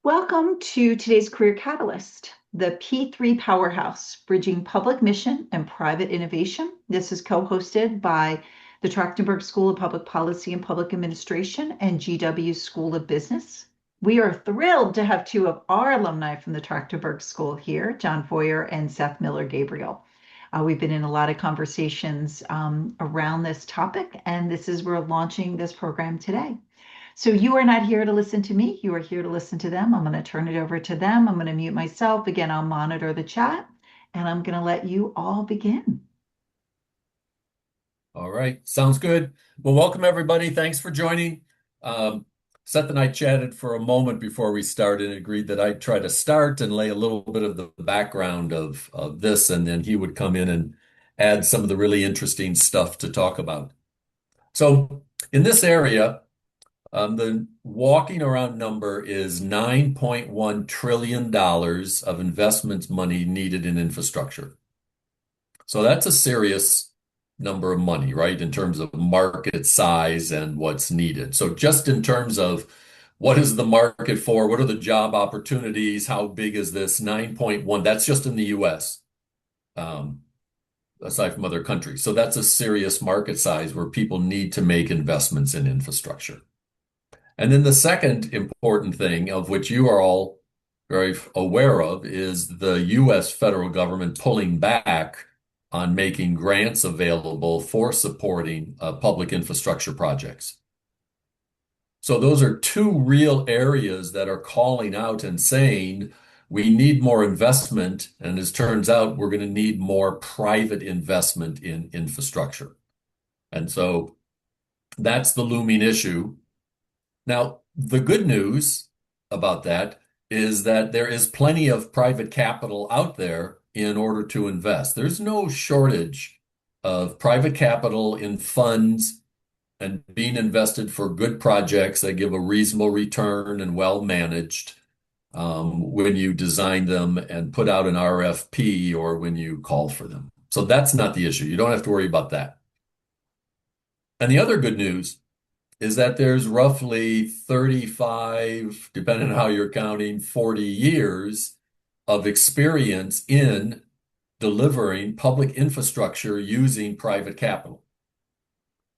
Welcome to today's Career Catalyst, the P3 Powerhouse, bridging public mission and private innovation. This is co-hosted by the Trachtenberg School of Public Policy and Public Administration and GW School of Business. We are thrilled to have two of our alumni from the Trachtenberg School here, John Foyer and Seth Miller-Gabriel. We've been in a lot of conversations around this topic, and we're launching this program today. So you are not here to listen to me. You are here to listen to them. I'm going to turn it over to them. I'm going to mute myself. Again, I'll monitor the chat and I'm going to let you all begin. All right, sounds good. Well, welcome everybody. Thanks for joining. Seth and I chatted for a moment before we started and agreed that I'd try to start and lay a little bit of the background of this, and then he would come in and add some of the really interesting stuff to talk about. So in this area, the walking around number is $9.1 trillion of investment money needed in infrastructure. So that's a serious number of money, right? In terms of market size and what's needed. So just in terms of what is the market for, what are the job opportunities, how big is this? 9.1, that's just in the US, aside from other countries. So that's a serious market size where people need to make investments in infrastructure. And then the second important thing, of which you are all very aware of, is the US federal government pulling back on making grants available for supporting public infrastructure projects. So those are two real areas that are calling out and saying we need more investment, and as turns out, we're going to need more private investment in infrastructure. And so that's the looming issue. Now, the good news about that is that there is plenty of private capital out there in order to invest. There's no shortage of private capital in funds and being invested for good projects that give a reasonable return and well managed when you design them and put out an RFP or when you call for them. So that's not the issue. You don't have to worry about that. And the other good news is that there's roughly 35, depending on how you're counting, 40 years of experience in delivering public infrastructure using private capital.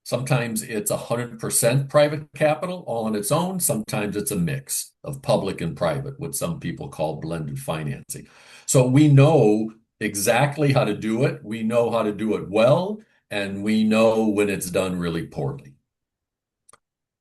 Sometimes it's 100% private capital all on its own. Sometimes it's a mix of public and private, what some people call blended financing. So we know exactly how to do it. We know how to do it well, and we know when it's done really poorly.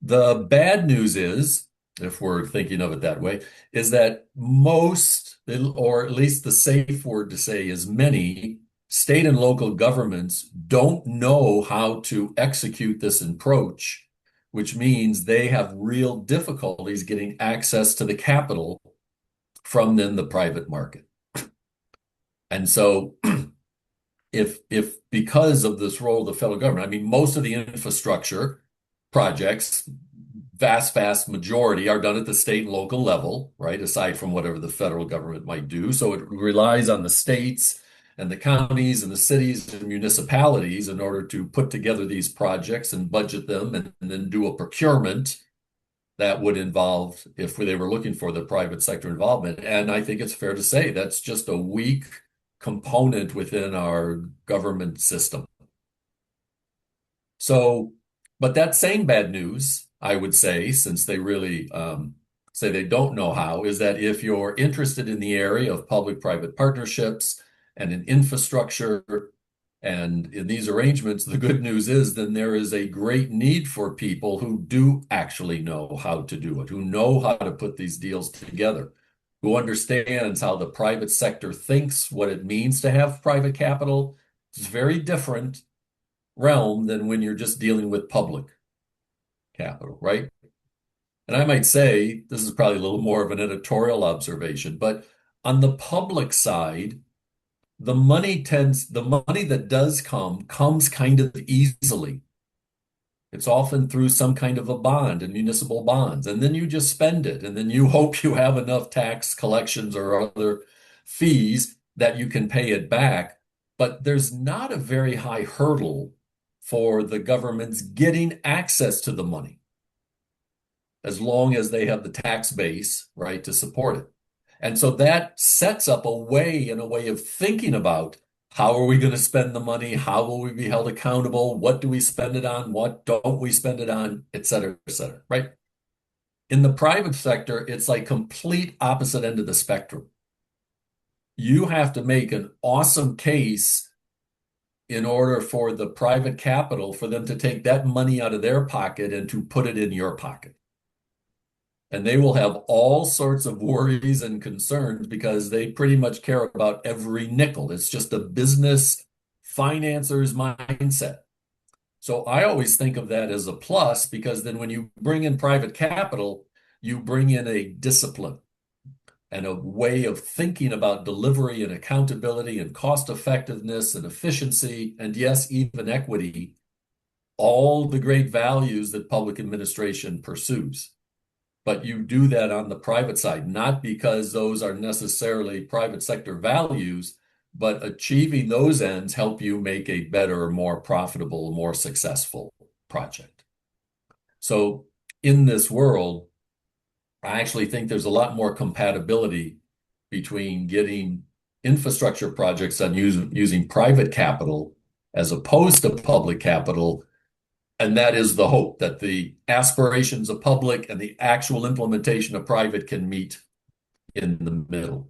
The bad news is, if we're thinking of it that way, is that most, or at least the safe word to say is many, state and local governments don't know how to execute this approach, which means they have real difficulties getting access to the capital from then the private market. And so if because of this role of the federal government, I mean, most of the infrastructure projects, vast majority are done at the state and local level, right? Aside from whatever the federal government might do. So it relies on the states and the counties and the cities and municipalities in order to put together these projects and budget them and then do a procurement that would involve, if they were looking for the private sector involvement. And I think it's fair to say that's just a weak component within our government system. So, but that same bad news, I would say, since they really say they don't know how, is that if you're interested in the area of public-private partnerships and in infrastructure and in these arrangements, the good news is then there is a great need for people who do actually know how to do it, who know how to put these deals together, who understands how the private sector thinks, what it means to have private capital. It's very different realm than when you're just dealing with public capital, right? And I might say, this is probably a little more of an editorial observation, but on the public side, the money that does comes kind of easily. It's often through some kind of a bond and municipal bonds, and then you just spend it, and then you hope you have enough tax collections or other fees that you can pay it back. But there's not a very high hurdle for the government's getting access to the money. as long as they have the tax base, right, to support it. And so that sets up a way and a way of thinking about how are we going to spend the money? How will we be held accountable? What do we spend it on? What don't we spend it on? Et cetera, right? In the private sector, it's like complete opposite end of the spectrum. You have to make an awesome case in order for the private capital for them to take that money out of their pocket and to put it in your pocket. And they will have all sorts of worries and concerns because they pretty much care about every nickel. It's just a business financer's mindset. So I always think of that as a plus because then when you bring in private capital, you bring in a discipline and a way of thinking about delivery and accountability and cost effectiveness and efficiency, and yes, even equity, all the great values that public administration pursues. But you do that on the private side, not because those are necessarily private sector values, but achieving those ends help you make a better, more profitable, more successful project. So in this world, I actually think there's a lot more compatibility between getting infrastructure projects done using private capital as opposed to public capital. And that is the hope that the aspirations of public and the actual implementation of private can meet in the middle.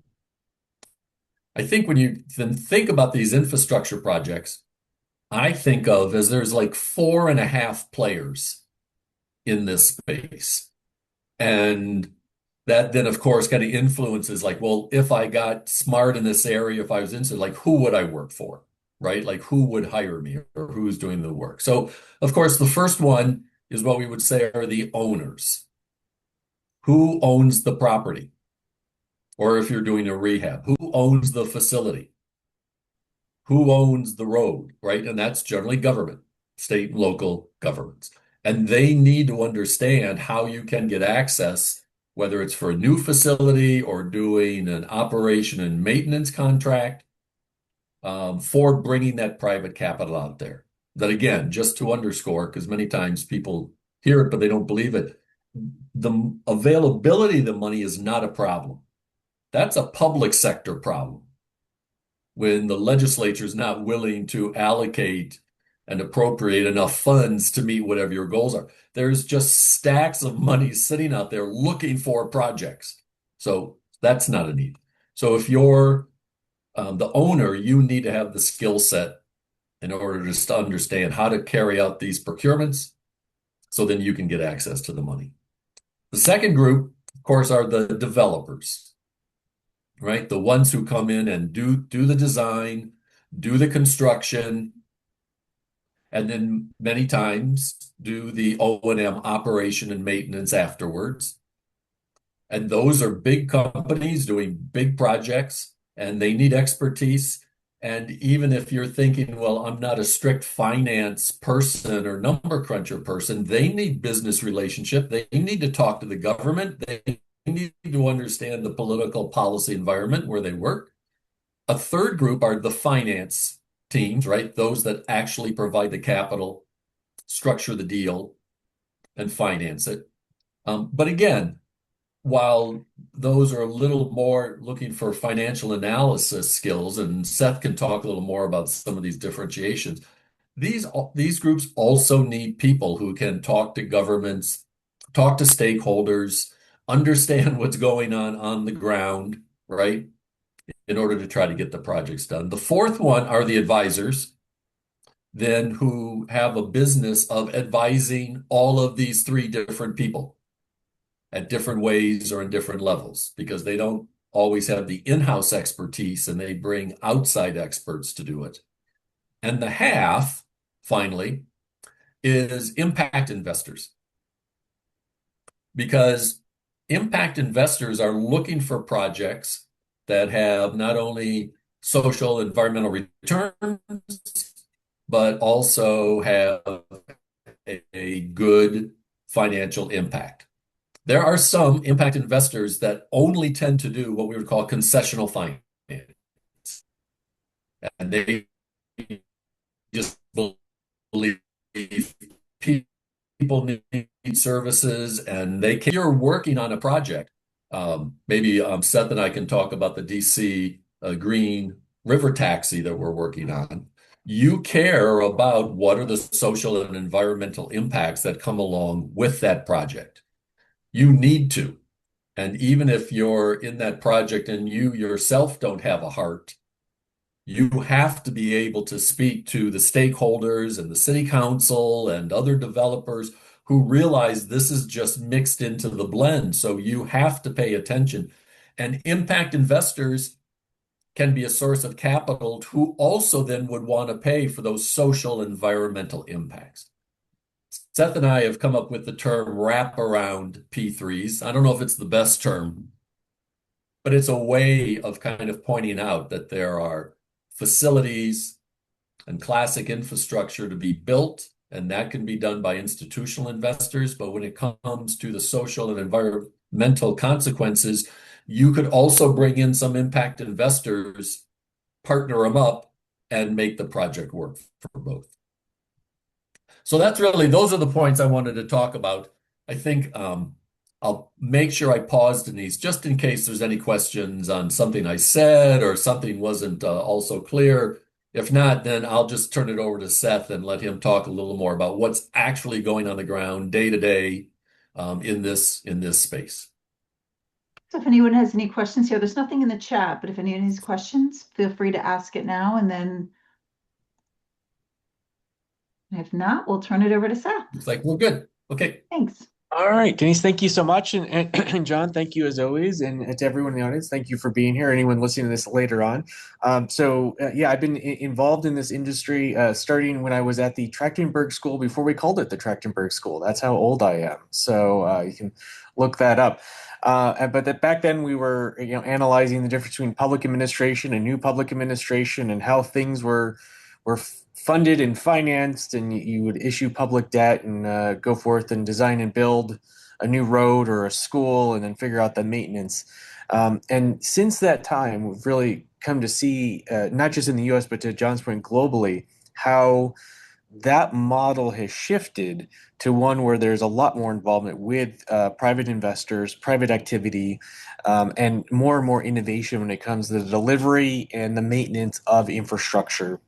I think when you then think about these infrastructure projects, I think of as there's like 4.5 players in this space. And that then, of course, kind of influences like, well, if I got smart in this area, if I was into like, who would I work for? Right? Like, who would hire me or who's doing the work? So, of course, the first one is what we would say are the owners. Who owns the property? Or if you're doing a rehab, who owns the facility? Who owns the road? Right? And that's generally government, state and local governments. And they need to understand how you can get access, whether it's for a new facility or doing an operation and maintenance contract, for bringing that private capital out there. That again, just to underscore, because many times people hear it, but they don't believe it, the availability of the money is not a problem. That's a public sector problem. When the legislature is not willing to allocate and appropriate enough funds to meet whatever your goals are. There's just stacks of money sitting out there looking for projects. So that's not a need. So if you're the owner, you need to have the skill set in order to understand how to carry out these procurements so then you can get access to the money. The second group, of course, are the developers, right? The ones who come in and do the design, do the construction, and then many times do the O&M operation and maintenance afterwards. And those are big companies doing big projects, and they need expertise. And even if you're thinking, well, I'm not a strict finance person or number cruncher person, they need business relationship. They need to talk to the government. They need to understand the political policy environment where they work. A third group are the finance teams, right? Those that actually provide the capital, structure the deal, and finance it. But again, while those are a little more looking for financial analysis skills, and Seth can talk a little more about some of these differentiations, these groups also need people who can talk to governments, talk to stakeholders, understand what's going on the ground, right? In order to try to get the projects done. The fourth one are the advisors, then who have a business of advising all of these three different people at different ways or in different levels, because they don't always have the in-house expertise and they bring outside experts to do it. And the half, finally, is impact investors. Because impact investors are looking for projects that have not only social, environmental returns, but also have a good financial impact. There are some impact investors that only tend to do what we would call concessional finance. And they just believe people need services and you're working on a project. Maybe Seth and I can talk about the DC Green River Taxi that we're working on. You care about what are the social and environmental impacts that come along with that project. You need to. And even if you're in that project and you yourself don't have a heart, you have to be able to speak to the stakeholders and the city council and other developers who realize this is just mixed into the blend. So you have to pay attention. And impact investors can be a source of capital who also then would want to pay for those social environmental impacts. Seth and I have come up with the term wraparound P3s. I don't know if it's the best term, but it's a way of kind of pointing out that there are facilities and classic infrastructure to be built, and that can be done by institutional investors. But when it comes to the social and environmental consequences, you could also bring in some impact investors, partner them up, and make the project work for both. So those are the points I wanted to talk about. I think I'll make sure I pause, Denise, just in case there's any questions on something I said or something wasn't also clear. If not, then I'll just turn it over to Seth and let him talk a little more about what's actually going on the ground day to day in this space. So if anyone has any questions here, there's nothing in the chat, but if anyone has questions, feel free to ask it now. And then if not, we'll turn it over to Seth. Looks like we're good. Okay. Thanks. All right, Denise, thank you so much. And John, thank you as always. And to everyone in the audience, thank you for being here. Anyone listening to this later on. Yeah, I've been involved in this industry starting when I was at the Trachtenberg School before we called it the Trachtenberg School. That's how old I am. So you can look that up. Back then we were analyzing the difference between public administration and new public administration and how things were funded and financed, and you would issue public debt and go forth and design and build a new road or a school and then figure out the maintenance. And since that time, we've really come to see, not just in the US, but to John's point, globally, how that model has shifted to one where there's a lot more involvement with private investors, private activity, and more innovation when it comes to the delivery and the maintenance of infrastructure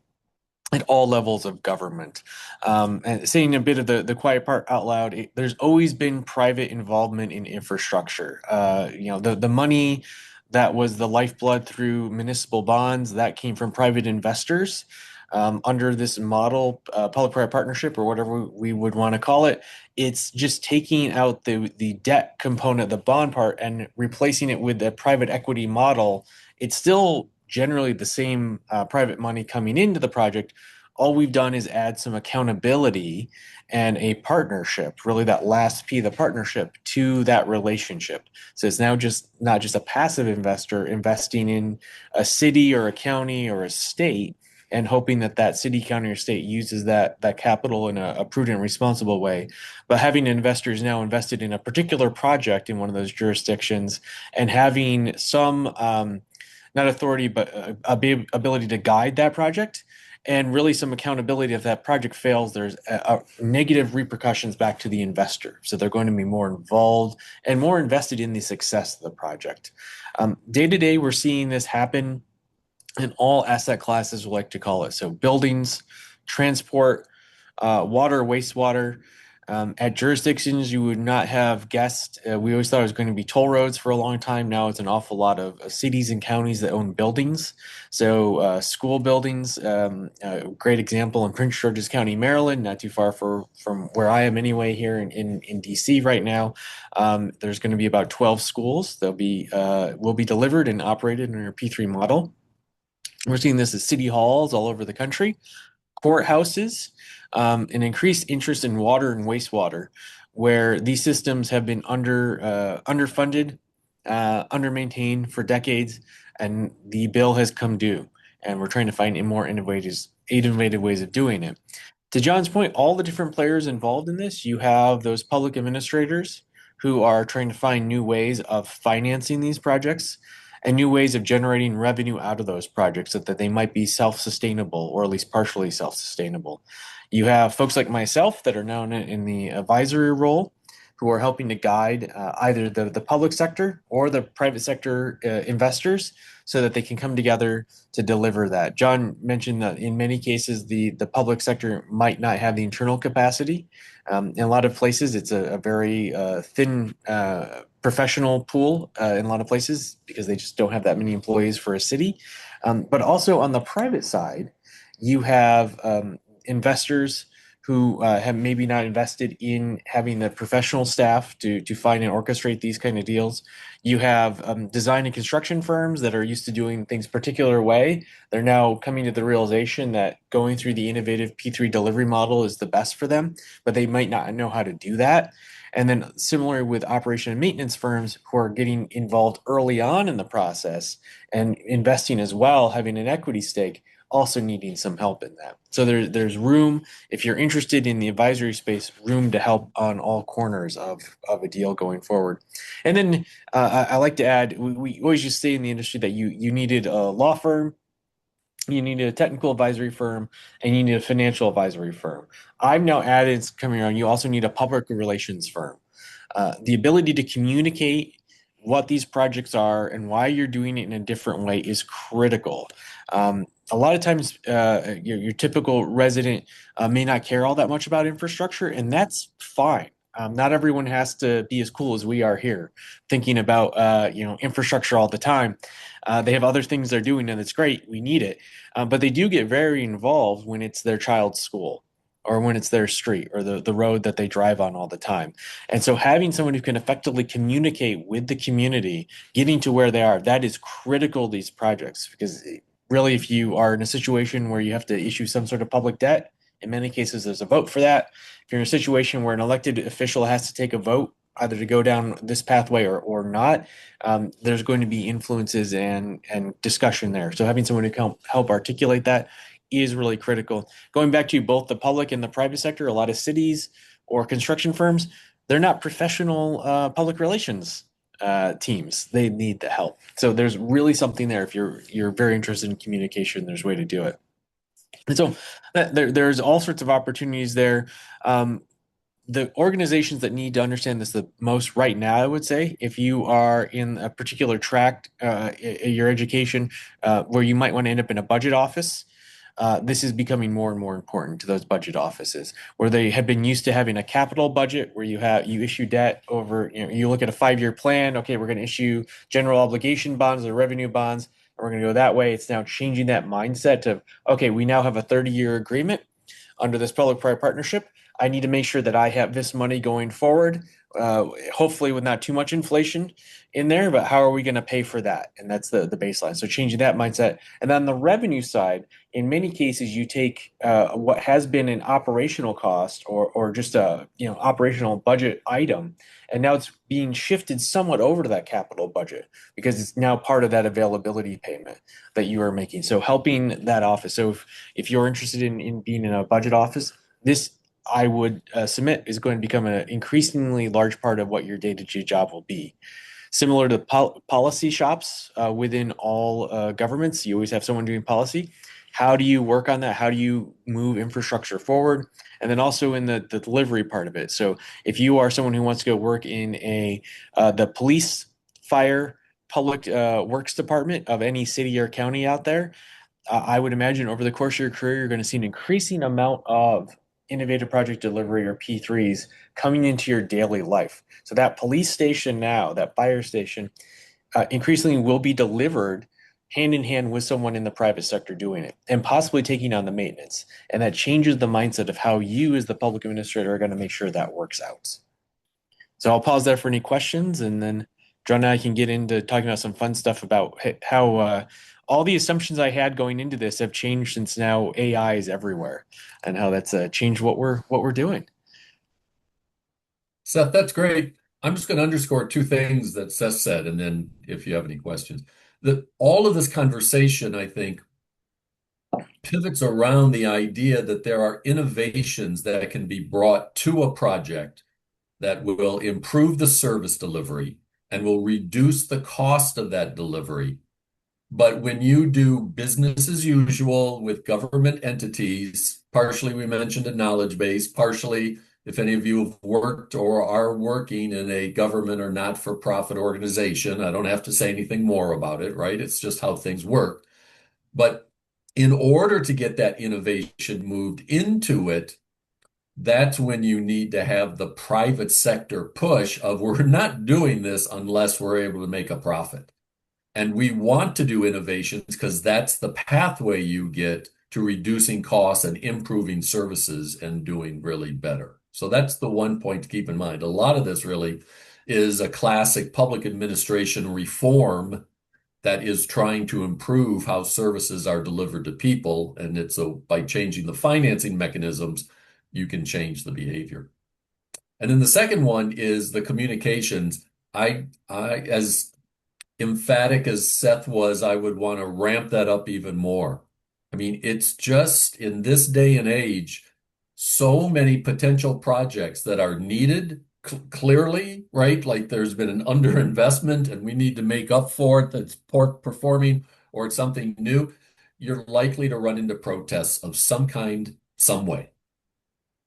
at all levels of government. And saying a bit of the quiet part out loud, there's always been private involvement in infrastructure. The money that was the lifeblood through municipal bonds, that came from private investors. Under this model, public-private partnership, or whatever we would want to call it, it's just taking out the debt component, the bond part, and replacing it with the private equity model. It's still generally the same private money coming into the project. All we've done is add some accountability and a partnership, really that last P, the partnership, to that relationship. So it's now just not just a passive investor investing in a city or a county or a state and hoping that city, county, or state uses that capital in a prudent, responsible way, but having investors now invested in a particular project in one of those jurisdictions and having some not authority, but ability to guide that project, and really some accountability. If that project fails, there's negative repercussions back to the investor. So they're going to be more involved and more invested in the success of the project. Day to day, we're seeing this happen in all asset classes, we like to call it. So buildings, transport, water, wastewater. At jurisdictions you would not have guessed. We always thought it was going to be toll roads for a long time. Now it's an awful lot of cities and counties that own buildings. So school buildings, a great example in Prince George's County, Maryland, not too far from where I am anyway, here in DC right now. There's going to be about 12 schools. Will be delivered and operated in our P3 model. We're seeing this at city halls all over the country, courthouses, an increased interest in water and wastewater, where these systems have been underfunded, undermaintained for decades, and the bill has come due. And we're trying to find more innovative ways of doing it. To John's point, all the different players involved in this, you have those public administrators who are trying to find new ways of financing these projects. and new ways of generating revenue out of those projects so that they might be self-sustainable or at least partially self-sustainable. You have folks like myself that are now in the advisory role who are helping to guide either the public sector or the private sector investors so that they can come together to deliver that. John mentioned that in many cases, the public sector might not have the internal capacity. In a lot of places, it's a very thin professional pool in a lot of places because they just don't have that many employees for a city. But also on the private side, you have investors who have maybe not invested in having the professional staff to find and orchestrate these kind of deals. You have design and construction firms that are used to doing things particular way. They're now coming to the realization that going through the innovative P3 delivery model is the best for them, but they might not know how to do that. And then similar with operation and maintenance firms who are getting involved early on in the process and investing as well, having an equity stake, also needing some help in that. So there's room, if you're interested in the advisory space, room to help on all corners of a deal going forward. And then I like to add, we always just say in the industry that you needed a law firm, you needed a technical advisory firm, and you need a financial advisory firm. I've now added, it's coming around, you also need a public relations firm. The ability to communicate what these projects are and why you're doing it in a different way is critical. A lot of times, your typical resident may not care all that much about infrastructure, and that's fine. Not everyone has to be as cool as we are here, thinking about infrastructure all the time. They have other things they're doing, and it's great. We need it, but they do get very involved when it's their child's school, or when it's their street or the road that they drive on all the time. And so having someone who can effectively communicate with the community, getting to where they are, that is critical to these projects because really, if you are in a situation where you have to issue some sort of public debt, in many cases, there's a vote for that. If you're in a situation where an elected official has to take a vote, either to go down this pathway or not, there's going to be influences and discussion there. So having someone who can help articulate that is really critical. Going back to both the public and the private sector, a lot of cities or construction firms, they're not professional public relations teams. They need the help. So there's really something there. If you're very interested in communication, there's a way to do it. And so there's all sorts of opportunities there. The organizations that need to understand this the most right now, I would say, if you are in a particular track, your education, where you might want to end up in a budget office, this is becoming more and more important to those budget offices where they have been used to having a capital budget where you issue debt over, you look at a 5-year plan. Okay, we're going to issue general obligation bonds or revenue bonds, and we're going to go that way. It's now changing that mindset to, okay, we now have a 30-year agreement under this public-private partnership. I need to make sure that I have this money going forward, hopefully with not too much inflation in there, but how are we going to pay for that? And that's the baseline. So changing that mindset. And then on the revenue side, in many cases, you take what has been an operational cost or just a operational budget item, and now it's being shifted somewhat over to that capital budget because it's now part of that availability payment that you are making. So helping that office. So if you're interested in being in a budget office, this I would submit is going to become an increasingly large part of what your day-to-day job will be. Similar to policy shops within all governments, you always have someone doing policy. How do you work on that? How do you move infrastructure forward? And then also in the delivery part of it. So if you are someone who wants to go work in the police, fire, public works department of any city or county out there, I would imagine over the course of your career, you're going to see an increasing amount of innovative project delivery or P3s coming into your daily life. So that police station now, that fire station, increasingly will be delivered hand in hand with someone in the private sector doing it and possibly taking on the maintenance. And that changes the mindset of how you as the public administrator are going to make sure that works out. So I'll pause there for any questions, and then John and I can get into talking about some fun stuff about how all the assumptions I had going into this have changed since now AI is everywhere, and how that's changed what we're doing. Seth, that's great. I'm just going to underscore two things that Seth said, and then if you have any questions. That all of this conversation, I think, pivots around the idea that there are innovations that can be brought to a project that will improve the service delivery and will reduce the cost of that delivery. But when you do business as usual with government entities, partially we mentioned a knowledge base, partially if any of you have worked or are working in a government or not-for-profit organization, I don't have to say anything more about it, right? It's just how things work. But in order to get that innovation moved into it, that's when you need to have the private sector push of we're not doing this unless we're able to make a profit. And we want to do innovations because that's the pathway you get to reducing costs and improving services and doing really better. So that's the one point to keep in mind. A lot of this really is a classic public administration reform that is trying to improve how services are delivered to people. And it's by changing the financing mechanisms, you can change the behavior. And then the second one is the communications. As emphatic as Seth was, I would want to ramp that up even more. I mean, it's just in this day and age, so many potential projects that are needed clearly, right? Like there's been an underinvestment and we need to make up for it that's poor performing or it's something new. You're likely to run into protests of some kind, some way.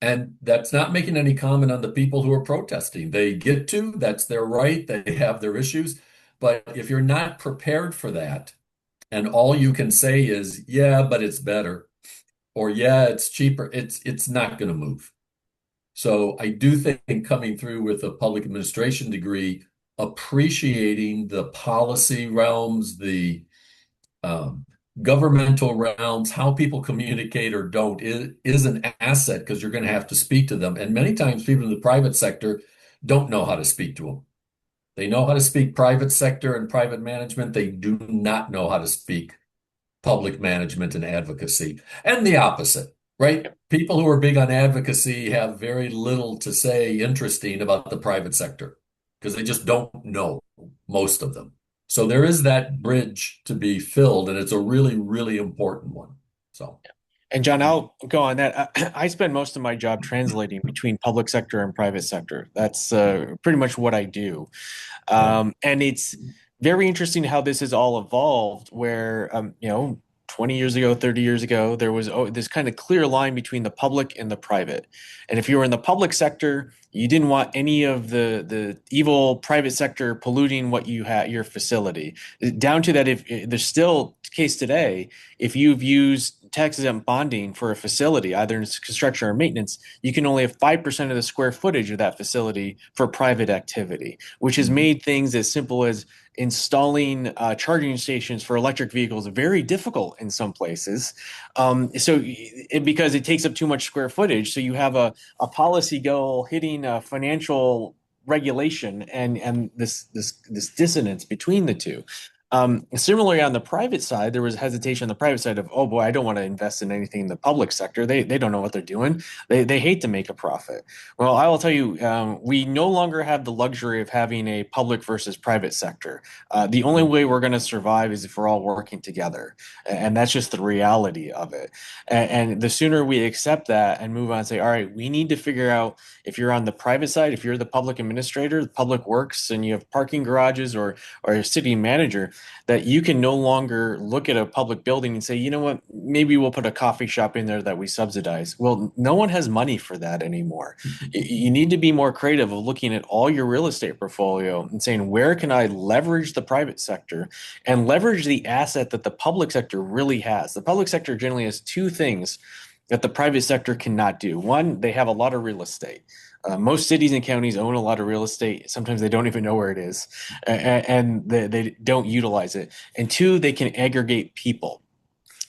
And that's not making any comment on the people who are protesting. They get to, that's their right, they have their issues. But if you're not prepared for that, and all you can say is, yeah, but it's better, or yeah, it's cheaper, it's not going to move. So I do think coming through with a public administration degree, appreciating the policy realms, the governmental realms, how people communicate or don't is an asset because you're going to have to speak to them. And many times people in the private sector don't know how to speak to them. They know how to speak private sector and private management. They do not know how to speak public management and advocacy. And the opposite, right? People who are big on advocacy have very little to say interesting about the private sector because they just don't know, most of them. So there is that bridge to be filled, and it's a really, really important one. So. And John, I'll go on that. I spend most of my job translating between public sector and private sector. That's pretty much what I do. And it's very interesting how this has all evolved where, 20 years ago, 30 years ago, there was this kind of clear line between the public and the private. And if you were in the public sector, you didn't want any of the evil private sector polluting what you had, your facility. Down to that, if there's still the case today, if you've used tax-exempt bonding for a facility, either in construction or maintenance, you can only have 5% of the square footage of that facility for private activity, which has made things as simple as installing charging stations for electric vehicles very difficult in some places. Because it takes up too much square footage. So you have a policy goal hitting a financial regulation and this dissonance between the two. Similarly, on the private side, there was hesitation on the private side of, oh boy, I don't want to invest in anything in the public sector. They don't know what they're doing. They hate to make a profit. Well, I will tell you, we no longer have the luxury of having a public versus private sector. The only way we're going to survive is if we're all working together, and that's just the reality of it. And the sooner we accept that and move on and say, all right, we need to figure out if you're on the private side, if you're the public administrator, the public works, and you have parking garages or a city manager, that you can no longer look at a public building and say, you know what, maybe we'll put a coffee shop in there that we subsidize. Well, no one has money for that anymore. You need to be more creative of looking at all your real estate portfolio and saying, where can I leverage the private sector and leverage the asset that the public sector really has? The public sector generally has two things that the private sector cannot do. One, they have a lot of real estate. Most cities and counties own a lot of real estate. Sometimes they don't even know where it is, and they don't utilize it. And two, they can aggregate people.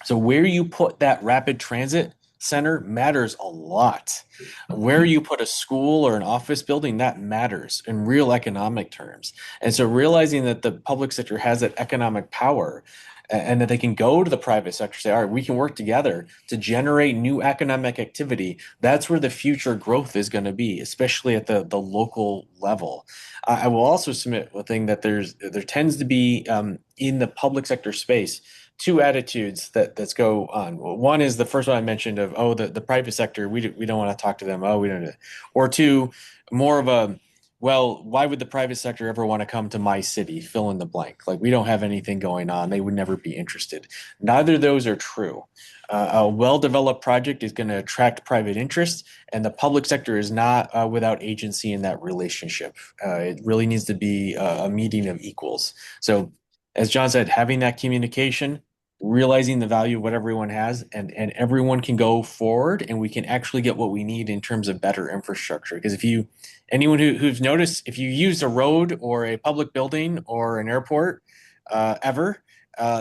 So where you put that rapid transit center matters a lot. Where you put a school or an office building, that matters in real economic terms. And so realizing that the public sector has that economic power and that they can go to the private sector, say, all right, we can work together to generate new economic activity. That's where the future growth is going to be, especially at the local level. I will also submit one thing that there tends to be in the public sector space two attitudes that's go on. One is the first one I mentioned of, the private sector, we don't want to talk to them. Oh, we don't. Or two, more of a well, why would the private sector ever want to come to my city? Fill in the blank. Like, we don't have anything going on. They would never be interested. Neither of those are true. A well-developed project is going to attract private interest, and the public sector is not without agency in that relationship. It really needs to be a meeting of equals. So, as John said, having that communication, realizing the value of what everyone has, and everyone can go forward, and we can actually get what we need in terms of better infrastructure. Because if you anyone who's noticed, if you use a road or a public building or an airport ever,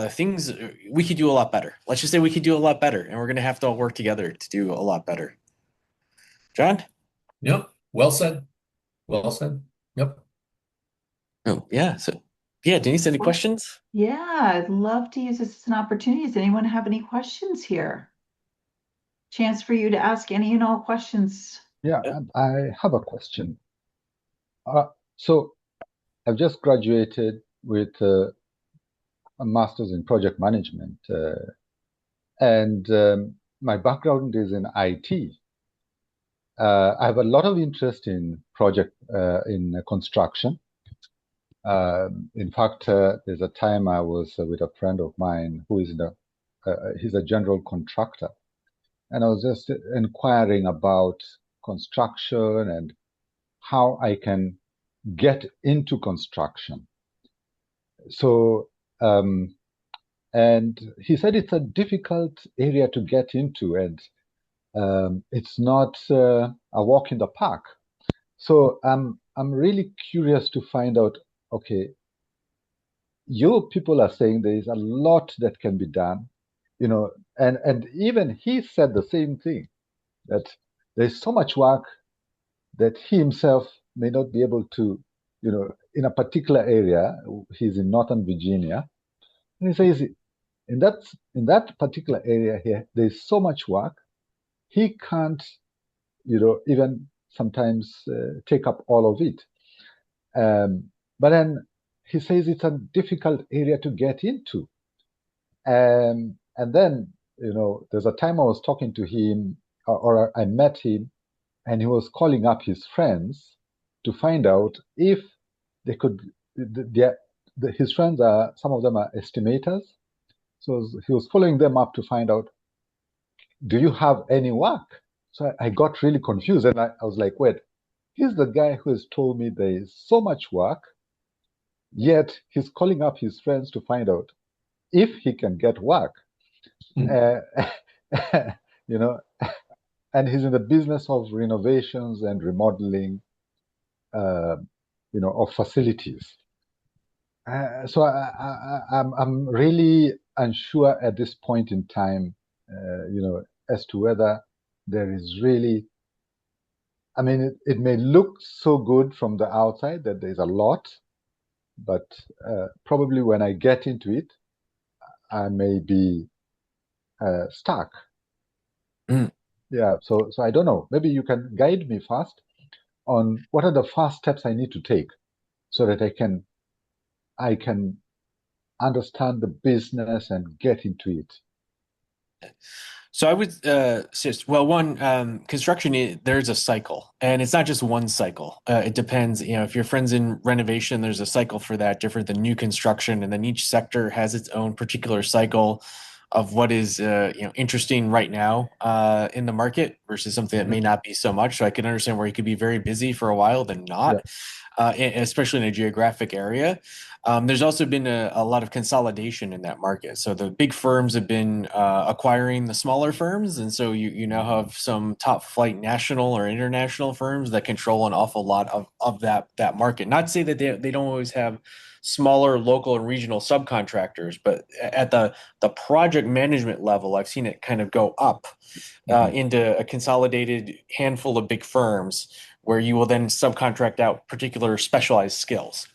things we could do a lot better. Let's just say we could do a lot better, and we're going to have to all work together to do a lot better. John? Yep. Well said. Well said. Yep. Oh, yeah. So, yeah, Denise, any questions? Yeah, I'd love to use this as an opportunity. Does anyone have any questions here? Chance for you to ask any and all questions. Yeah, I have a question. So I've just graduated with a master's in project management, and my background is in IT. I have a lot of interest in construction. In fact, there's a time I was with a friend of mine who is he's a general contractor, and I was just inquiring about construction and how I can get into construction. So, and he said it's a difficult area to get into, and it's not a walk in the park. So I'm really curious to find out, okay, you people are saying there is a lot that can be done, and even he said the same thing, that there's so much work that he himself may not be able to, in a particular area. He's in Northern Virginia, and he says in that particular area here, there's so much work, he can't, even sometimes take up all of it. But then he says it's a difficult area to get into. And then, there's a time I was talking to him, or I met him, and he was calling up his friends to find out if they could. His friends are, some of them are estimators, so he was following them up to find out, do you have any work? So I got really confused, and I was like, wait, he's the guy who has told me there is so much work, yet he's calling up his friends to find out if he can get work. And he's in the business of renovations and remodeling, of facilities. So I'm really unsure at this point in time, as to whether there is really. I mean, it may look so good from the outside that there's a lot, but probably when I get into it, I may be stuck. Yeah, so I don't know. Maybe you can guide me first on what are the first steps I need to take so that I can understand the business and get into it. So I would suggest, well, one, construction, there's a cycle, and it's not just one cycle. It depends, if your friend's in renovation, there's a cycle for that, different than new construction, and then each sector has its own particular cycle of what is, interesting right now in the market versus something that may not be so much. So I can understand where you could be very busy for a while, then not. Especially in a geographic area. There's also been a lot of consolidation in that market. So the big firms have been acquiring the smaller firms, and so you now have some top flight national or international firms that control an awful lot of that market. Not to say that they don't always have smaller local and regional subcontractors, but at the project management level, I've seen it kind of go up into a consolidated handful of big firms where you will then subcontract out particular specialized skills.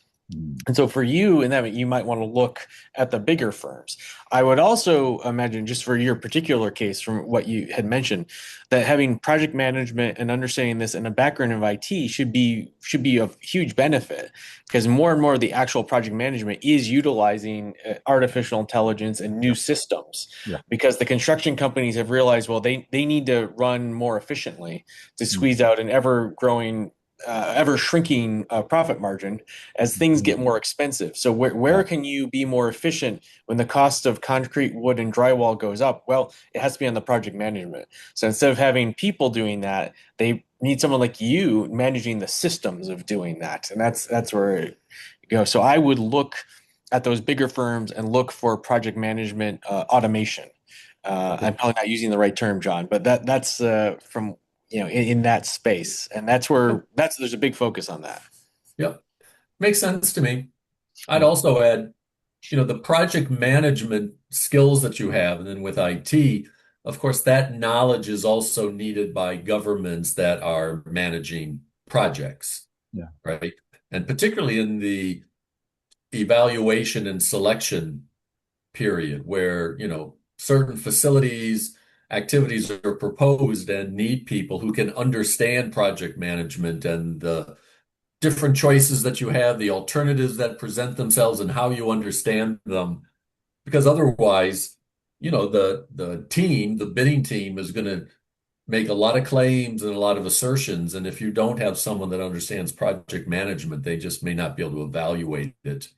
And so for you, in that, you might want to look at the bigger firms. I would also imagine, just for your particular case, from what you had mentioned, that having project management and understanding this and a background of IT should be of huge benefit, because more and more of the actual project management is utilizing artificial intelligence and new systems. Because the construction companies have realized, well, they need to run more efficiently to squeeze out an ever growing ever shrinking profit margin as things get more expensive. So where Yeah. can you be more efficient when the cost of concrete, wood, and drywall goes up? Well, it has to be on the project management. So instead of having people doing that, they need someone like you managing the systems of doing that, and that's where it goes. So I would look at those bigger firms and look for project management automation. I'm probably not using the right term, John, but that's from in that space, and that's where there's a big focus on that. Yep. Makes sense to me. I'd also add, the project management skills that you have, and then with IT, of course, that knowledge is also needed by governments that are managing projects, Yeah. right? And particularly in the evaluation and selection period where, certain facilities, activities are proposed and need people who can understand project management and the different choices that you have, the alternatives that present themselves and how you understand them. Because otherwise, the bidding team is going to make a lot of claims and a lot of assertions. And if you don't have someone that understands project management, they just may not be able to evaluate it,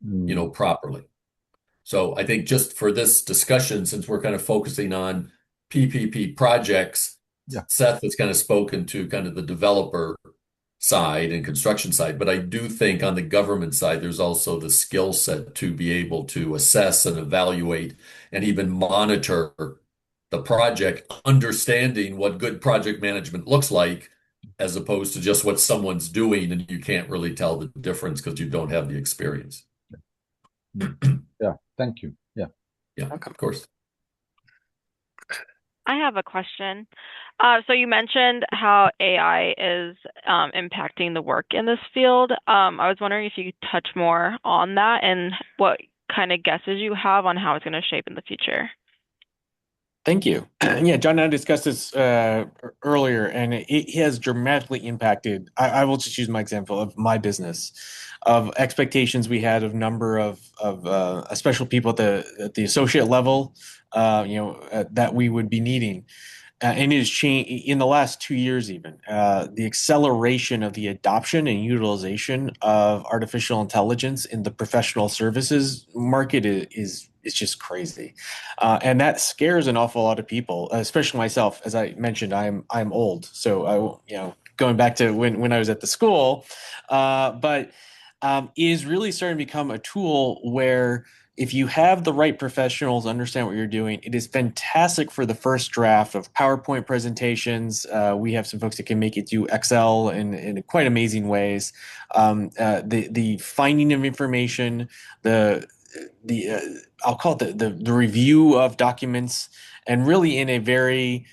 Mm. properly. So I think just for this discussion, since we're kind of focusing on PPP projects, Yeah. Seth has kind of spoken to kind of the developer side and construction side, but I do think on the government side, there's also the skill set to be able to assess and evaluate and even monitor the project, understanding what good project management looks like, as opposed to just what someone's doing and you can't really tell the difference because you don't have the experience. Yeah. Thank you. Yeah. Yeah, Okay. of course. I have a question. So you mentioned how AI is impacting the work in this field. I was wondering if you could touch more on that and what kind of guesses you have on how it's going to shape in the future. Thank you. Yeah, John and I discussed this earlier, and it has dramatically impacted. I will just use my example of my business, of expectations we had of number of special people at the associate level, that we would be needing. And it has changed in the last 2 years, even. The acceleration of the adoption and utilization of artificial intelligence in the professional services market is just crazy. And that scares an awful lot of people, especially myself. As I mentioned, I'm old. So going back to when I was at the school, but it is really starting to become a tool where if you have the right professionals understand what you're doing, it is fantastic for the first draft of PowerPoint presentations. We have some folks that can make it do Excel in quite amazing ways. The finding of information, the I'll call it the review of documents, and really in a very,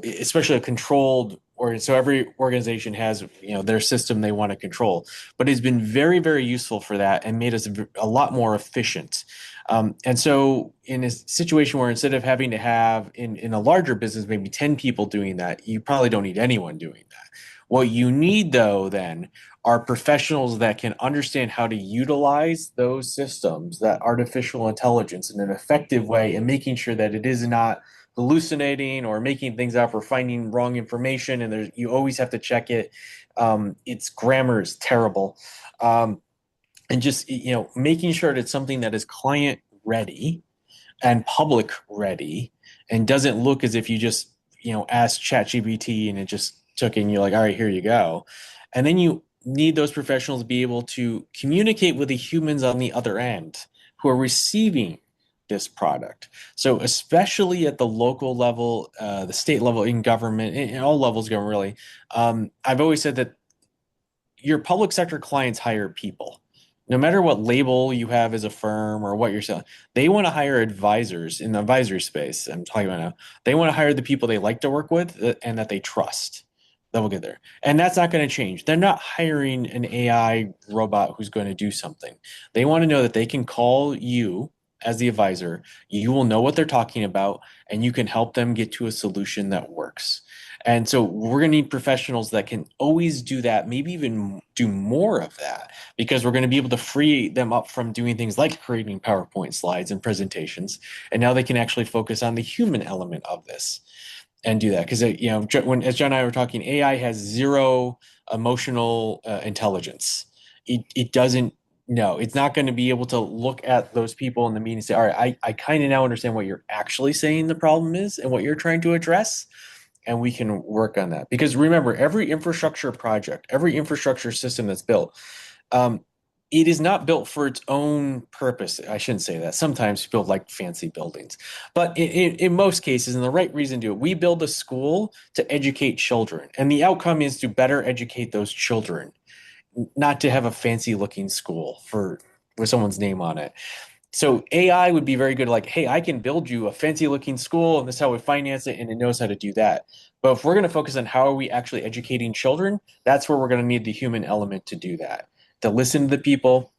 especially a controlled, or so every organization has their system they want to control, but it's been very, very useful for that and made us a lot more efficient. And so in a situation where instead of having to have in a larger business maybe 10 people doing that, you probably don't need anyone doing that. What you need, though, then are professionals that can understand how to utilize those systems, that artificial intelligence, in an effective way, and making sure that it is not hallucinating or making things up or finding wrong information. And you always have to check it. Its grammar is terrible. And just making sure that it's something that is client ready and public ready, and doesn't look as if you just ask ChatGPT and it just took it and you're like, all right, here you go. And then you need those professionals to be able to communicate with the humans on the other end who are receiving this product. So especially at the local level, the state level, in government, in all levels of government, really, I've always said that your public sector clients hire people. No matter what label you have as a firm or what you're selling, they want to hire advisors in the advisory space. I'm talking about now. They want to hire the people they like to work with and that they trust. That will get there. And that's not going to change. They're not hiring an AI robot who's going to do something. They want to know that they can call you as the advisor. You will know what they're talking about, and you can help them get to a solution that works. And so we're going to need professionals that can always do that, maybe even do more of that, because we're going to be able to free them up from doing things like creating PowerPoint slides and presentations. And now they can actually focus on the human element of this. and do that because when as John and I were talking, AI has zero emotional intelligence. It doesn't know. It's not going to be able to look at those people in the meeting and say, all right, I kind of now understand what you're actually saying the problem is and what you're trying to address, and we can work on that. Because remember, every infrastructure project, every infrastructure system that's built, um, it is not built for its own purpose. I shouldn't say that. Sometimes people like fancy buildings, but in most cases, and the right reason to do it, we build a school to educate children, and the outcome is to better educate those children, not to have a fancy looking school for with someone's name on it. So AI would be very good, like, hey, I can build you a fancy looking school, and this is how we finance it, and it knows how to do that. But if we're going to focus on how are we actually educating children, that's where we're going to need the human element to do that, to listen to the people,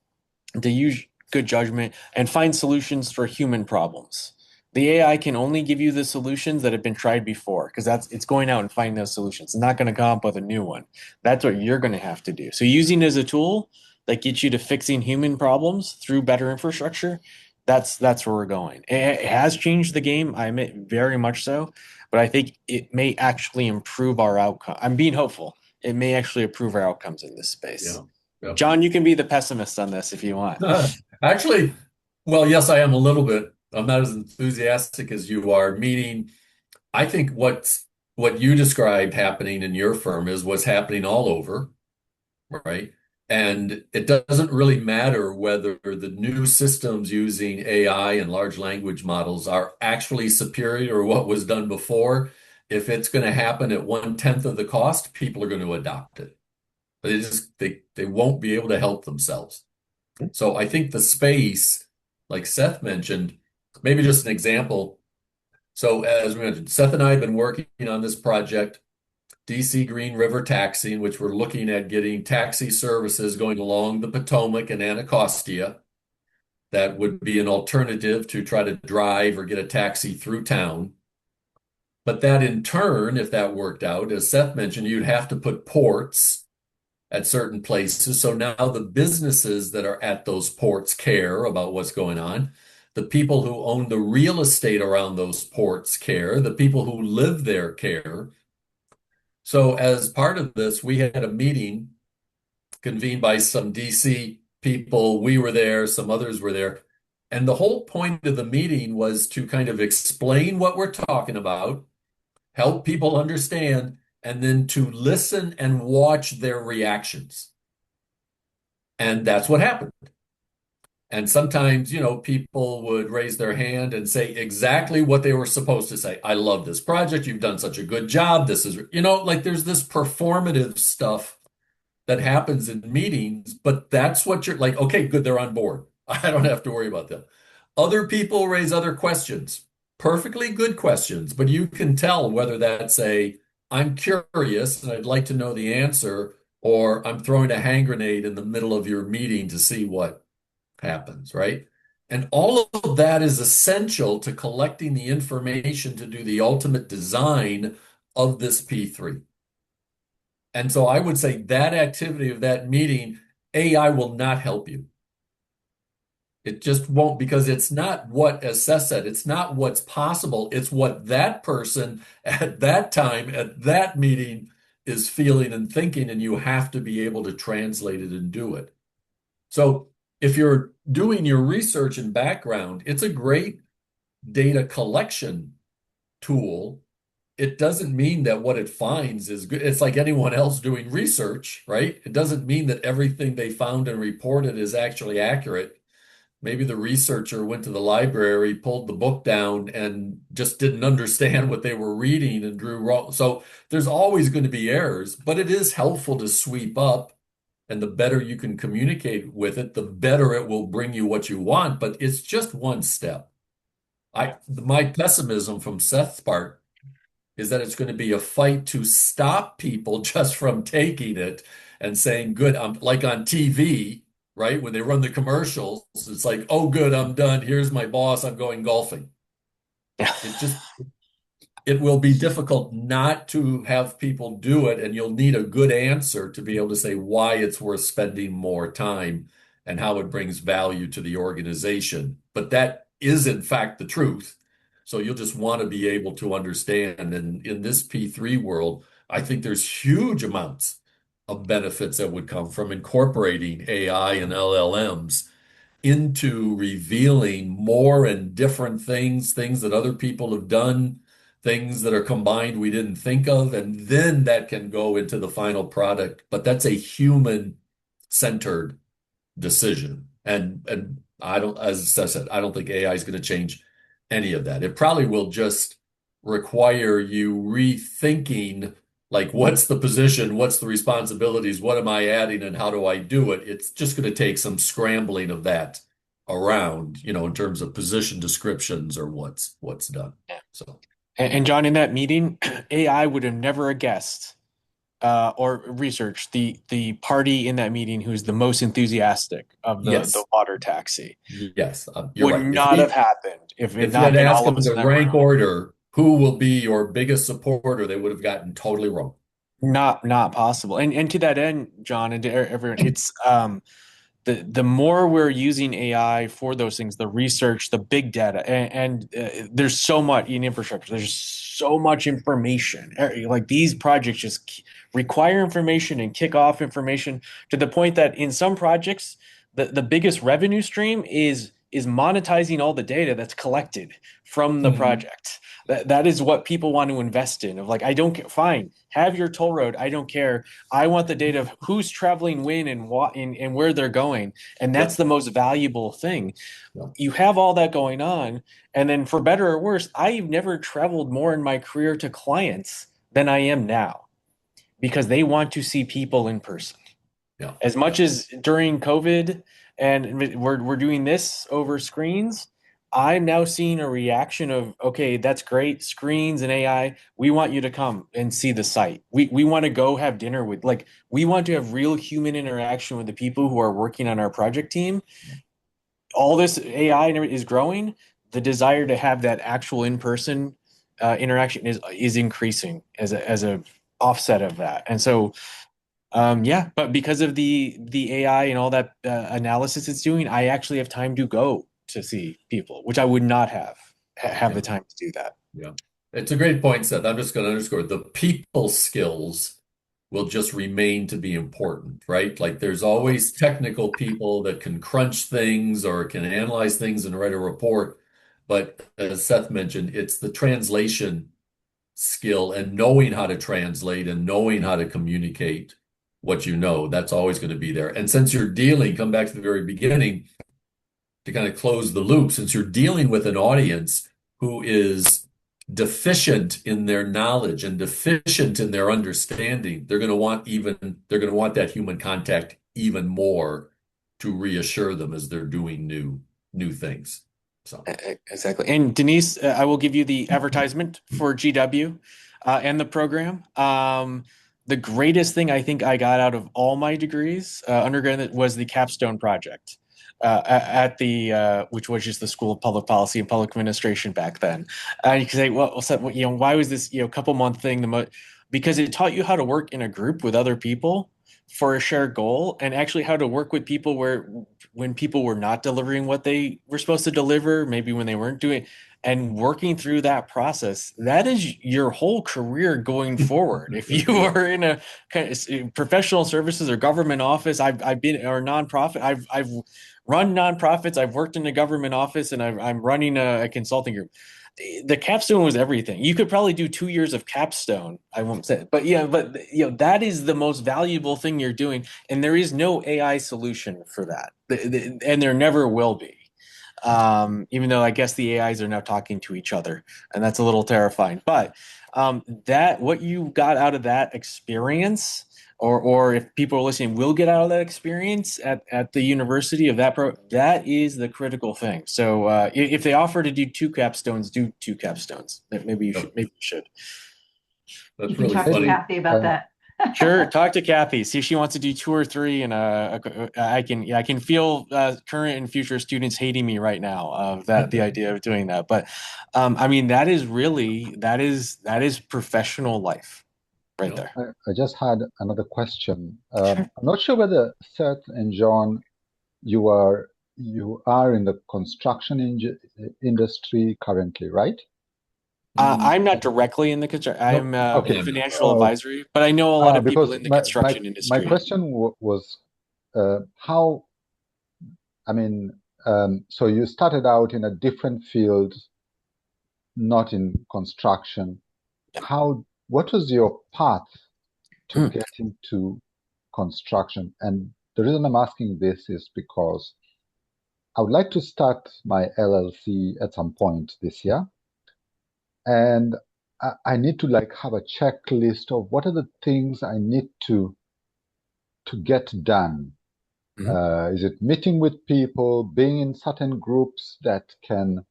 to use good judgment, and find solutions for human problems. The AI can only give you the solutions that have been tried before because it's going out and finding those solutions. It's not going to come up with a new one. That's what you're going to have to do. So using it as a tool that gets you to fixing human problems through better infrastructure, that's where we're going. It has changed the game, I admit, very much so, but I think it may actually improve our outcome. I'm being hopeful. It may actually improve our outcomes in this space. Yeah. John, you can be the pessimist on this if you want. Actually, well, yes, I am a little bit. I'm not as enthusiastic as you are, meaning I think what you described happening in your firm is what's happening all over, right? And it doesn't really matter whether the new systems using AI and large language models are actually superior or what was done before. If it's going to happen at 1/10 of the cost, people are going to adopt it. They won't be able to help themselves. So I think the space, like Seth mentioned, maybe just an example. So as we mentioned, Seth and I have been working on this project, DC Green River Taxi, in which we're looking at getting taxi services going along the Potomac and Anacostia. That would be an alternative to try to drive or get a taxi through town. But that in turn, if that worked out, as Seth mentioned, you'd have to put ports at certain places. So now the businesses that are at those ports care about what's going on. The people who own the real estate around those ports care. The people who live there care. So as part of this, we had a meeting convened by some DC people. We were there, some others were there. And the whole point of the meeting was to kind of explain what we're talking about, help people understand, and then to listen and watch their reactions. And that's what happened. And sometimes, people would raise their hand and say exactly what they were supposed to say. I love this project. You've done such a good job. This is, like there's this performative stuff that happens in meetings, but that's what you're like, okay, good, they're on board. I don't have to worry about them. Other people raise other questions, perfectly good questions, but you can tell whether that's I'm curious and I'd like to know the answer, or I'm throwing a hand grenade in the middle of your meeting to see what happens, right? And all of that is essential to collecting the information to do the ultimate design of this P3. And so I would say that activity of that meeting, AI will not help you. It just won't, because it's not what, as Seth said, it's not what's possible. It's what that person at that time, at that meeting is feeling and thinking, and you have to be able to translate it and do it. So if you're doing your research and background, it's a great data collection tool. It doesn't mean that what it finds is good. It's like anyone else doing research, right? It doesn't mean that everything they found and reported is actually accurate. Maybe the researcher went to the library, pulled the book down, and just didn't understand what they were reading and drew wrong. So there's always going to be errors, but it is helpful to sweep up. And the better you can communicate with it, the better it will bring you what you want. But it's just one step. My pessimism from Seth's part is that it's going to be a fight to stop people just from taking it and saying, good, I'm like on TV, right? When they run the commercials, it's like, oh, good, I'm done. Here's my boss. I'm going golfing. It will be difficult not to have people do it, and you'll need a good answer to be able to say why it's worth spending more time and how it brings value to the organization. But that is, in fact, the truth. So you'll just want to be able to understand. And in this P3 world, I think there's huge amounts of benefits that would come from incorporating AI and LLMs into revealing more and different things, things that other people have done, things that are combined we didn't think of, and then that can go into the final product. But that's a human-centered decision. And I don't, as I said, I don't think AI is going to change any of that. It probably will just require you rethinking, like, what's the position, what's the responsibilities, what am I adding, and how do I do it? It's just going to take some scrambling of that around, in terms of position descriptions or what's done. So, And John, in that meeting, AI would have never guessed or researched the party in that meeting who's the most enthusiastic of the yes, water taxi. yes, you're Would right. not have happened if it If you not had been asked all of them us to in that rank room. order who will be your biggest supporter, they would have gotten totally wrong. Not possible. And to that end, John, and to everyone, it's the more we're using AI for those things, the research, the big data, and there's so much in infrastructure. There's so much information. Like these projects just require information and kick off information to the point that in some projects, the biggest revenue stream is monetizing all the data that's collected from the project. That is what people want to invest in. Of like, I don't care, fine, have your toll road. I don't care. I want the data of who's traveling when and what and where they're going. And that's Yep. the most valuable thing. Yep. You have all that going on. And then for better or worse, I've never traveled more in my career to clients than I am now because they want to see people in person. Yeah. As much as during COVID and we're doing this over screens, I'm now seeing a reaction of, okay, that's great, screens and AI. We want you to come and see the site. We want to go have dinner with, like, we want to have real human interaction with the people who are working on our project team. All this AI is growing. The desire to have that actual in-person interaction is increasing as a offset of that. And so yeah, but because of the AI and all that analysis it's doing, I actually have time to go to see people, which I would not have Yeah. the time to do that. Yeah. It's a great point, Seth. I'm just going to underscore the people skills will just remain to be important, right? Like there's always technical people that can crunch things or can analyze things and write a report. But as Seth mentioned, it's the translation skill and knowing how to translate and knowing how to communicate what you know. That's always going to be there. And since you're dealing, come back to the very beginning to kind of close the loop, since you're dealing with an audience who is deficient in their knowledge and deficient in their understanding, they're going to want that human contact even more to reassure them as they're doing new things. So Exactly. And Denise, I will give you the advertisement for GW and the program. The greatest thing I think I got out of all my degrees, undergrad, was the capstone project. At the which was just the School of Public Policy and Public Administration back then. You can say, well, why was this a couple month thing? Because it taught you how to work in a group with other people for a shared goal, and actually how to work with people when people were not delivering what they were supposed to deliver, maybe when they weren't doing. And working through that process, that is your whole career going forward. If you are in a kind of professional services or government office, I've been, or nonprofit, I've run nonprofits. I've worked in a government office, and I'm running a consulting group. The capstone was everything. You could probably do 2 years of capstone. I won't say it, but that is the most valuable thing you're doing, and there is no AI solution for that, and there never will be. Even though I guess the AIs are now talking to each other, and that's a little terrifying. But that what you got out of that experience, or if people are listening, will get out of that experience at the university of that is the critical thing. So if they offer to do 2 capstones, do 2 capstones. Maybe you should. That's You can really talk to funny. Kathy about that. Sure, talk to Kathy. See if she wants to do 2 or 3, and I can feel current and future students hating me right now of the idea of doing that. But I mean, that is professional life right there. I just had another question. Sure. I'm not sure whether Seth and John, you are in the construction industry currently, right? I'm not directly in the construction. No, I'm okay. in financial advisory, but I know a lot of people Because in the my construction my industry. question was how, I mean, so you started out in a different field, not in construction. What was your path to Hmm. get into construction? And the reason I'm asking this is because I would like to start my LLC at some point this year. And I need to like have a checklist of what are the things I need to get done. Is it meeting with people, being in certain groups that can,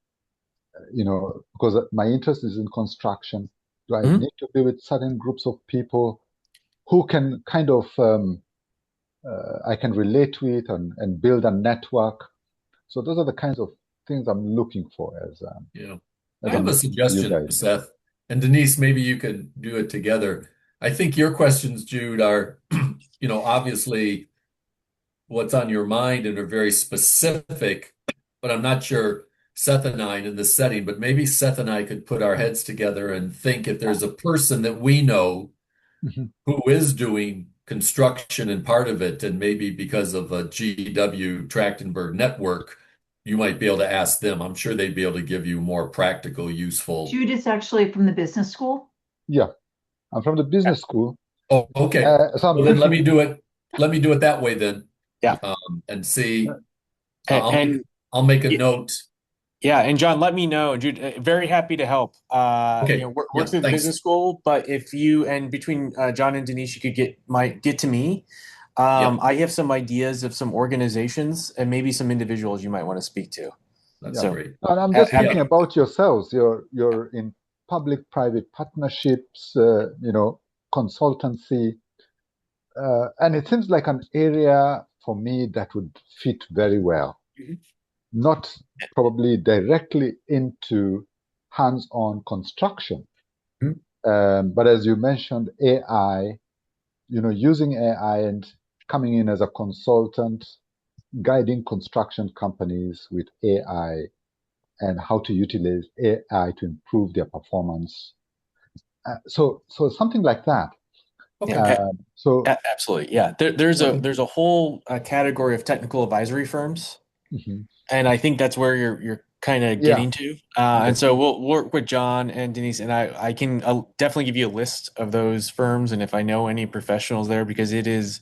because my interest is in construction. Do I Mhm. need to be with certain groups of people who can kind of I can relate with and build a network? So those are the kinds of things I'm looking for Yeah. I as have I'm a listening to you suggestion, guys. Seth. And Denise, maybe you could do it together. I think your questions, Jude, are, obviously what's on your mind and are very specific, but I'm not sure Seth and I in this setting, but maybe Seth and I could put our heads together and think if there's a person that we know Mhm. who is doing construction and part of it, and maybe because of a GW Trachtenberg network, you might be able to ask them. I'm sure they'd be able to give you more practical, useful. Jude is actually from the business school. Yeah, I'm from the business school. Oh, okay. So I'm Well, then let thinking, me do it. Let me do it that way then, Yeah. and see. And, I'll make and I'll make a note. yeah, and John, let me know. Jude, very happy to help. Okay. Work Yeah. through the Thanks. business school, but if you and between John and Denise, you could get to me. Yep. I have some ideas of some organizations and maybe some individuals you might want to speak to. That's yeah. So, great. And I'm just Yeah. thinking about yourselves. You're in public-private partnerships, consultancy, and it seems like an area for me that would fit very well. Mhm. Not probably directly into hands-on construction, Mhm. but as you mentioned, AI. Using AI and coming in as a consultant, guiding construction companies with AI and how to utilize AI to improve their performance. So something like that. Okay. Yeah, So absolutely. Yeah, there's a Okay. there's a whole category of technical advisory firms, mhm, and I think that's where you're kind of yeah, getting to. yeah, And so we'll work with John and Denise, and I can definitely give you a list of those firms, and if I know any professionals there, because it is